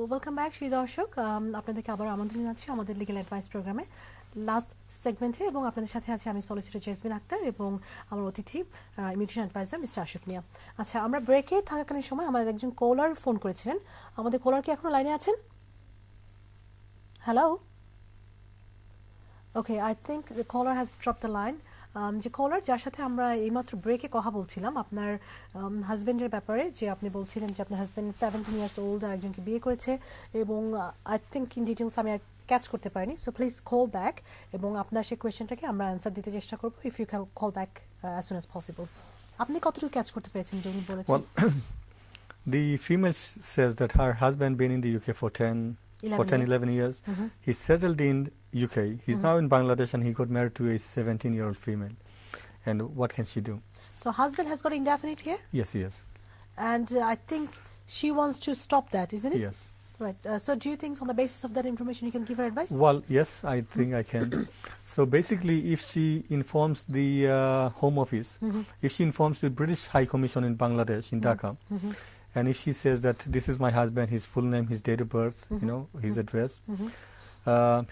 Welcome back Shri দর্শক, আপনাদেরকে আবার আমন্ত্রণ জানাচ্ছি আমাদের লিগ্যাল অ্যাডভাইস প্রোগ্রামে লাস্ট সেগমেন্টে, এবং আপনাদের সাথে আছি আমি সলিসিটর জেসমিন আক্তার এবং আমার অতিথি ইমিগ্রেশন অ্যাডভাইজার মিস্টার আশুক মিয়া। আচ্ছা, আমরা ব্রেকে থাকাকালীন সময় আমাদের একজন কলার ফোন করেছিলেন। আমাদের কলার কি এখনো লাইনে আছেন? Hello, okay, I think the caller has drop the line. যে কলার যার সাথে আমরা এইমাত্র ব্রেকে কথা বলছিলাম আপনার হাজব্যান্ডের ব্যাপারে, যে আপনি বলছিলেন যে আপনার হাজব্যান্ড 17 ইয়ার্স ওল্ড আর একজনকে বিয়ে করেছে, এবং আই থিঙ্ক ইন ডিটেলস আমি আর ক্যাচ করতে পারিনি। সো প্লিজ কল ব্যাক এবং আপনার সেই কোয়েশ্চেনটাকে আমরা অ্যান্সার দিতে চেষ্টা করবো if you can call back as soon as possible. আপনি কতটুকু ক্যাচ করতে পেরেছেন যে উনি বলেছেন? The female says that her husband been in the UK for 11 years. He's settled in UK. He's now in Bangladesh and he got married to a 17-year-old female. And what can she do? So husband has got indefinite here? Yes, yes. And I think she wants to stop that, isn't it? Yes. Right. So do you think on the basis of that information you can give her advice? Well, yes, I think I can. So basically, if she informs the Home Office, if she informs the British High Commission in Bangladesh, in Dhaka, and if she says that this is my husband, his full name, his date of birth, you know, his address,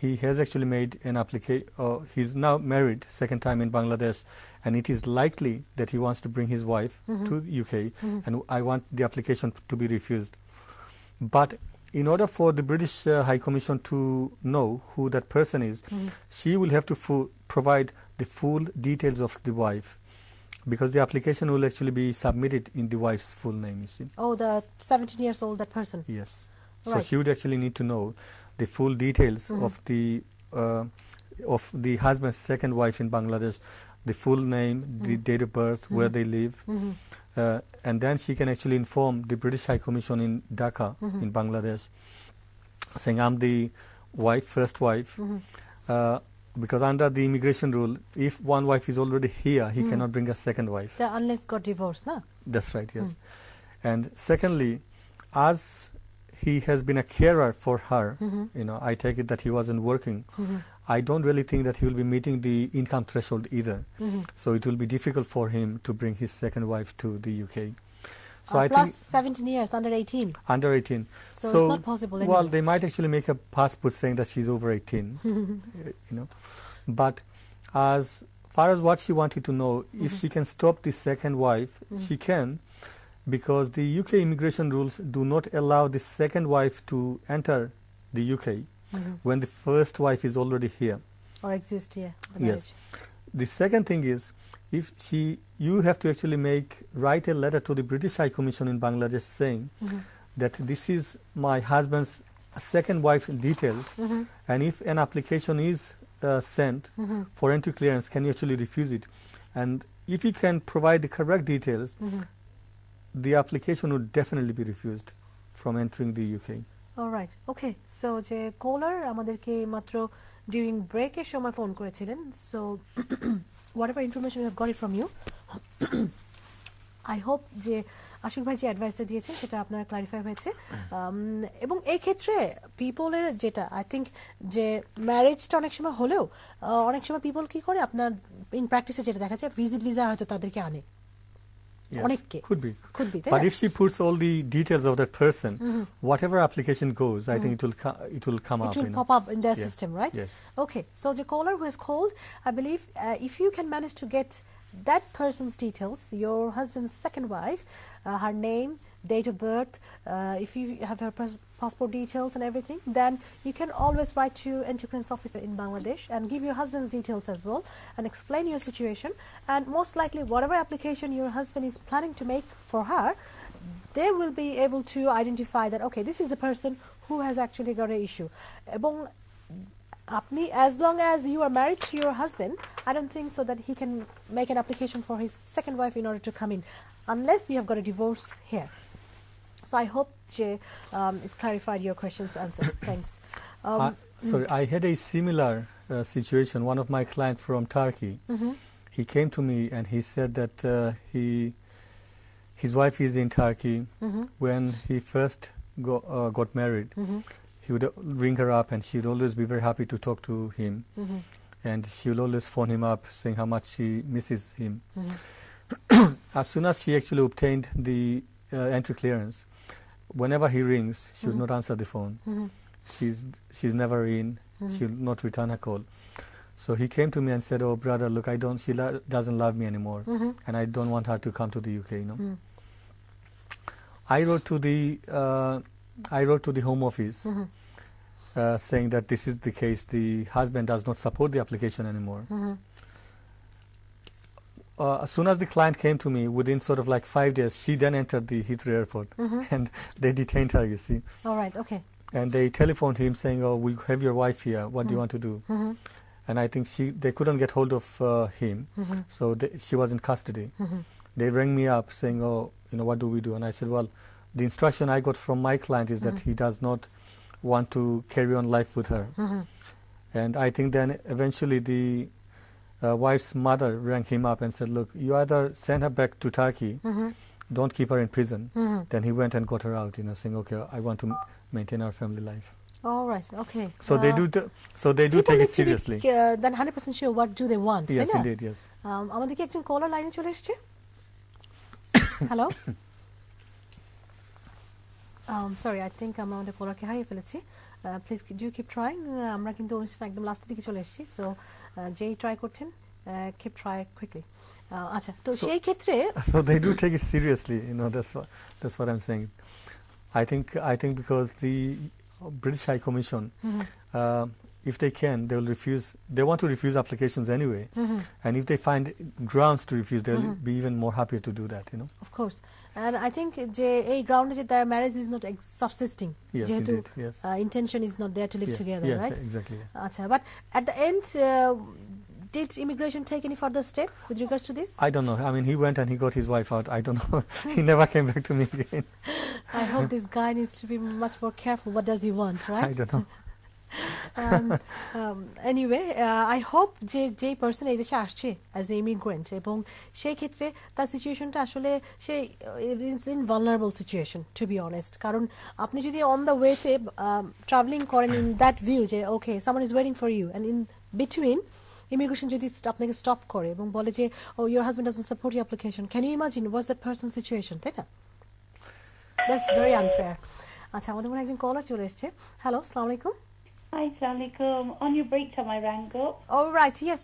he has actually made an application. He's now married second time in Bangladesh, and it is likely that he wants to bring his wife to UK, and I want the application to be refused. But in order for the British High Commission to know who that person is, she will have to provide the full details of the wife, because the application will actually be submitted in the wife's full name, you see. Oh, the 17 years old, that person? Yes. Right. So she would actually need to know the full details of the husband's second wife in Bangladesh, the full name, the date of birth, where they live, and then she can actually inform the British High Commission in Dhaka, in Bangladesh, saying I'm the wife, first wife, because under the immigration rule, if one wife is already here, he cannot bring a second wife. Unless got divorced, no? That's right, yes. And secondly, as he has been a carer for her, you know, I take it that he wasn't working. I don't really think that he will be meeting the income threshold either. So it will be difficult for him to bring his second wife to the UK. So I plus think 17 years, under 18. under 18. So it's not possible anymore. Well, they might actually make a passport saying that she's over 18, you know. But as far as what she wanted to know, if she can stop the second wife, she can, because the UK immigration rules do not allow the second wife to enter the UK when the first wife is already here. Or exist here. Yes. The second thing is, if you have to actually write a letter to the British High Commission in Bangladesh saying that this is my husband's second wife's details, and if an application is sent for entry clearance, can you actually refuse it? And if you can provide the correct details, the application would definitely be refused from entering the UK. Alright, okay. So যে কলার আমাদেরকে মাত্র during ব্রেকের সময় phone করেছিলেন, so whatever information we have got it from you, I hope যে আশুক ভাই যে অ্যাডভাইসটা দিয়েছেন সেটা আপনার ক্লারিফাই হয়েছে। এবং এই ক্ষেত্রে পিপলের যেটা আই থিঙ্ক যে ম্যারেজটা অনেক সময় হলেও অনেক সময় পিপল কি করে, আপনার ইন প্র্যাকটিসে যেটা দেখা যায় ভিজিট ভিসা হয়তো তাদেরকে আনে। Yes, could be. But Yeah. if she puts all the details of that person, whatever application goes, I think it will come up. It will pop up in their system, right? Yes. Okay. So the caller who has called, I believe, if you can manage to get that person's details, your husband's second wife, her name, date of birth, if you have her passport details and everything, then you can always write to Enterprise Officer in Bangladesh and give your husband's details as well and explain your situation, and most likely whatever application your husband is planning to make for her, they will be able to identify that okay, this is the person who has actually got an issue. এবং আপনি, as long as you are married to your husband, I don't think so that he can make an application for his second wife in order to come in, unless you have got a divorce here. So I hope Jay is clarified your questions answered. Thanks. Sorry, I had a similar situation. One of my clients from Turkey, he came to me and he said that his wife is in Turkey. When he first got married, he would ring her up and she would always be very happy to talk to him. And she would always phone him up saying how much she misses him. As soon as she actually obtained the entry clearance, whenever he rings, she would not answer the phone. She's never in. She'll not return a call. So he came to me and said, "Oh brother, look, she doesn't love me anymore, and I don't want her to come to the UK." I wrote to the Home Office saying that this is the case. The husband does not support the application anymore. As soon as the client came to me, within sort of like 5 days, she then entered the Heathrow airport, and they detained her. You see. All right. Okay. And they telephoned him saying, "Oh, we have your wife here. What do you want to do?" And I think they couldn't get hold of him, so she was in custody. They rang me up saying, "Oh, what do we do?" And I said, "Well, the instruction I got from my client is that he does not want to carry on life with her." And I think then eventually the wife's mother rang him up and said, "Look, you either send her back to Turkey, don't keep her in prison." Then he went and got her out, saying, "Okay, I want to maintain our family life." All right. Okay. So they do take it seriously. Then 100% sure what do they want. Yes, indeed, yes. আমাদের কি একজন কলার লাইনে চলে এসেছে? Hello. Sorry, I think আমরা আমাদের কলারকে হারিয়ে ফেলেছি। Please do keep trying. আমরা কিন্তু অনুষ্ঠান একদম লাস্টের দিকে চলে এসেছি। So যেই ট্রাই করছেন keep try quickly. আচ্ছা, তো সেই ক্ষেত্রে So they do take it seriously, that's what I'm saying. I think because the British High Commission, if they can, they want to refuse applications anyway. And if they find grounds to refuse, they'll be even more happy to do that, Of course. And I think a ground is that their marriage is not subsisting. Yes, indeed, yes. Intention is not there to live together, yes, right? Yes, exactly. But at the end, did immigration take any further step with regards to this? I don't know. I mean, he went and he got his wife out. I don't know. He never came back to me again. I hope this guy needs to be much more careful. What does he want, right? I don't know. Anyway, I hope যে person এই দেশে আসছে as a immigrant এবং সেই ক্ষেত্রে তার সিচুয়েশনটা আসলে সে is in vulnerable situation to be honest, কারণ আপনি যদি অন দ্য ওয়েতে ট্রাভেলিং করেন ইন দ্যাট ভিউ যে okay someone is waiting for you and in between immigration যদি আপনাকে স্টপ করে এবং বলে যে ও your husband doesn't support your application, can you imagine what's that person situation, তাই না? That's very unfair. আচ্ছা, আমাদের মনে একজন কলার চলে এসছে। হ্যালো, আসসালামু আলাইকুম। Hi, Assalamualaikum. On your break time, I rang up. All right, yes,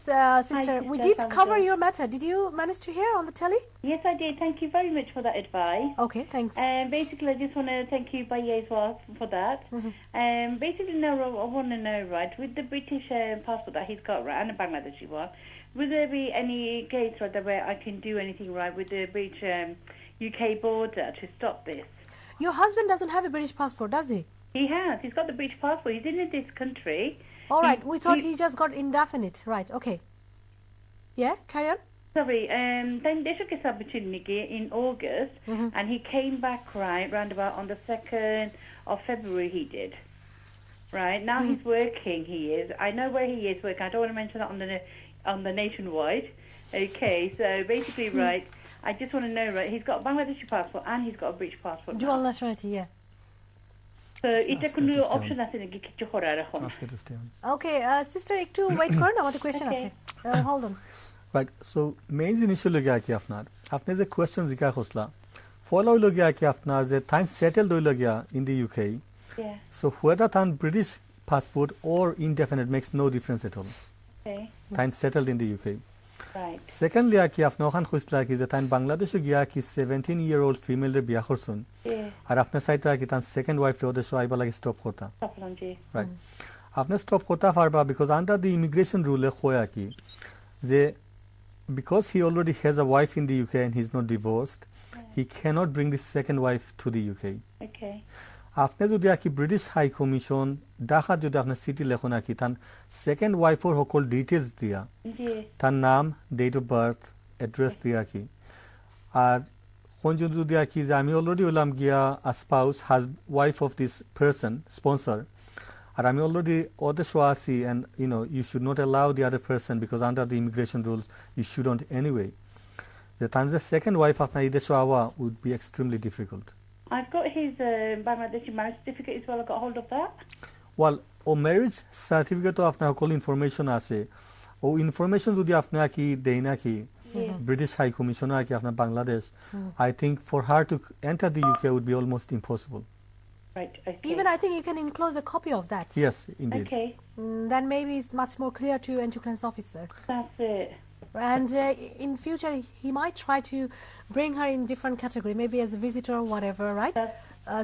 sister. Hi, we did cover your matter. Did you manage to hear on the telly? Yes, I did. Thank you very much for that advice. Okay, thanks. Basically, I just want to thank you, Baye, as well for that. Basically, now I want to know, right, with the British passport that he's got, right, and the Bangladeshi one, will there be any case, right, where I can do anything, right, with the British UK border to stop this? Your husband doesn't have a British passport, does he? He has. He's got the British passport. He's in this country. All right. We thought he just got indefinite. Right. Okay. Yeah. Carry on. Sorry. Then they took his opportunity in August, and he came back round about on the 2nd of February. He did. Right now he's working. He is. I know where he is working. I don't want to mention that on the nationwide. Okay. So basically, right. I just want to know, right. He's got a Bangladeshi passport and he's got a British passport. Dual nationality. Yeah. So এটা কোনো option আছে নাকি কিছু করার এখন? Okay, sister একটু wait করুন, আমাদের কোশ্চেন আছে। Hold on. Right. So main জিনিস হলো গিয়া কি আপনি যে কোশ্চেন জিজ্ঞা করছলা ফলো হলো গিয়া কি আপনার যে টাইম সেটেলড হইলো গিয়া in the UK. Yeah. So whether tan British passport or indefinite makes no difference at all. Okay. Time settled in the UK. Right. Secondly, কি আপনি ওখান খুঁজলা কি যে তাই বাংলাদেশে গিয়া কি 17-year-old female রে বিয়া করছুন আর আপনার সাইডটা কি তার সেকেন্ড ওয়াইফ রে ওদের আইবা লাগি স্টপ করতা, রাইট? আপনি স্টপ করতে পারবা বিকজ আন্ডার দি ইমিগ্রেশন রুলে হয় কি যে because he already has a wife in the UK and he's not divorced, he cannot bring the second wife to the UK. Okay. আপনি যদি কি ব্রিটিশ হাই কমিশন ঢাকা যদি আপনার সিটি লেখো নাকি তার সেকেন্ড ওয়াইফর সকল ডিটেলস দিয়া তার নাম, ডেট অফ বার্থ, অ্যাড্রেস দিয়া কি আর কোন যদি কি যে আমি অলরেডি হলাম গিয়া spouse wife of this person sponsor আর আমি অলরেডি ওদের শো আছি and you should not allow the other person because under the immigration rules you shouldn't anyway, যে তার যে সেকেন্ড ওয়াইফ আপনার এই দেশে আওয়া would be extremely difficult. I've got his Bangladeshi marriage certificate as well. I got hold of that. Well, o marriage certificate to আপনার সকল information আছে, ও ইনফরমেশন যদি আপনার কি দেই না কি ব্রিটিশ হাই কমিশনার কি আপনার Bangladesh, I think for her to enter the UK would be almost impossible. Right, okay. Even I think you can enclose a copy of that. Yes, indeed. Okay, Then maybe it's much more clear to entrance officer. that's it. And in future, he might try to bring her in different category, maybe as a visitor or whatever, right?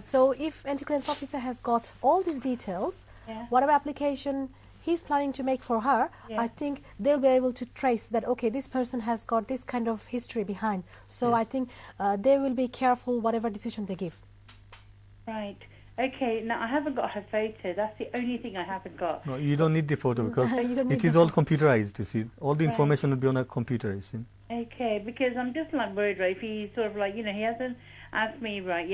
So if entrance officer has got all these details, Yeah. whatever application he's planning to make for her, Yeah. I think they'll be able to trace that, okay, this person has got this kind of history behind. So I think they will be careful whatever decision they give. Right. Okay, now I haven't got her photo. That's the only thing I haven't got. No, you don't need the photo because You don't need it is the all computerized, you see. All the Right. information will be on a computer, you see. Okay, because I'm just like worried, right? If he sort of like, he hasn't asked me, right,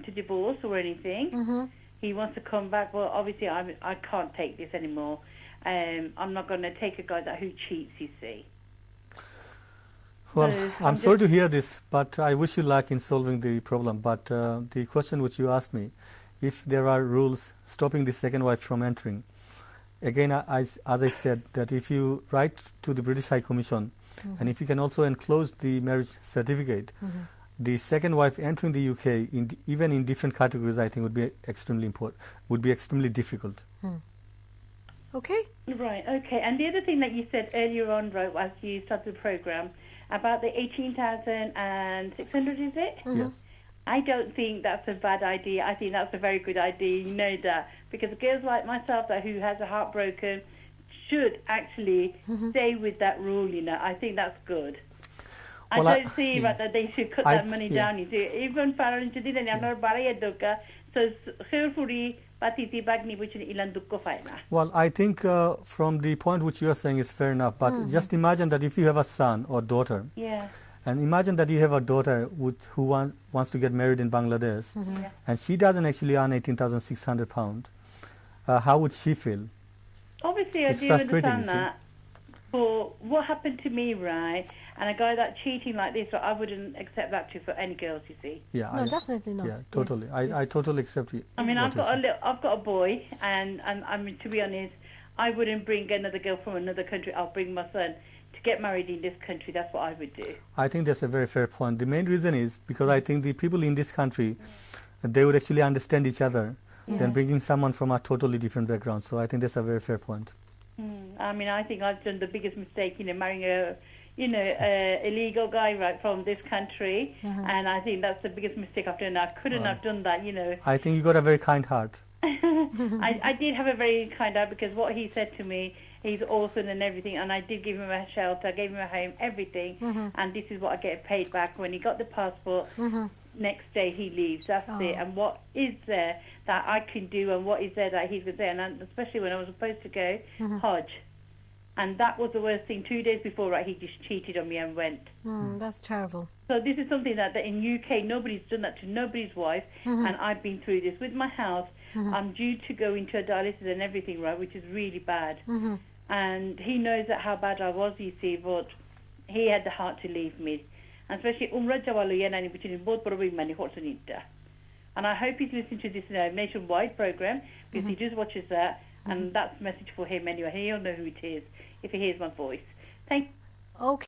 to divorce or anything. He wants to come back. Well, obviously, I can't take this anymore. I'm not going to take a guy who cheats, you see. Well, So I'm sorry to hear this, but I wish you luck in solving the problem. But the question which you asked me, if there are rules stopping the second wife from entering, again, as I said, that if you write to the British High Commission, and if you can also enclose the marriage certificate, the second wife entering the UK, even in different categories, I think would be extremely important, would be extremely difficult. Okay? Right, okay. And the other thing that you said earlier on, right, as you started the program, about the 18,600, is it? Yes. I don't think that's a bad idea. I think that's a very good idea. You know that. Because girls like myself who has a heart broken should actually stay with that rule, I think that's good. Well, I don't see that they should cut that money down. You see, even parents did it, I'm not so carefully. Well, I think from the point which you are saying is fair enough, but just imagine that if you have a son or daughter, and imagine that you have a daughter who wants to get married in Bangladesh, and she doesn't actually earn £18,600, how would she feel? Obviously, I do understand that. But what happened to me, right? And a guy that's cheating like this, I wouldn't accept that for any girls, you see. Yeah, No, definitely not. Yeah, totally. Yes, I totally accept you. I mean, I've got a boy, and I mean, to be honest, I wouldn't bring another girl from another country. I'll bring my son to get married in this country. That's what I would do. I think that's a very fair point. The main reason is because I think the people in this country, they would actually understand each other than bringing someone from a totally different background. So I think that's a very fair point. I mean, I think I've done the biggest mistake, marrying a illegal guy right from this country, and I think that's the biggest mistake I've done. I couldn't have done that, I think you got a very kind heart. I did have a very kind heart because what he said to me, he's awesome and everything, and I did give him a shelter, gave him a home, everything, and this is what I get paid back. When he got the passport, next day he leaves. That's it. And what is there that I can do, and what is there that he's there, and especially when I was supposed to go Hajj. And that was the worst thing. 2 days before, right, he just cheated on me and went. That's terrible. So this is something that in UK, nobody's done that to nobody's wife, and I've been through this. With my house, I'm due to go into a dialysis and everything, right, which is really bad. And he knows that how bad I was, you see, but he had the heart to leave me. And especially Umrah Jawalu Yanani, which is both probably many Hortonita. And I hope he's listening to this nationwide program, because he just watches that. And that's a message for him anyway. He'll know who it is if he hears my voice. Thank you. Okay.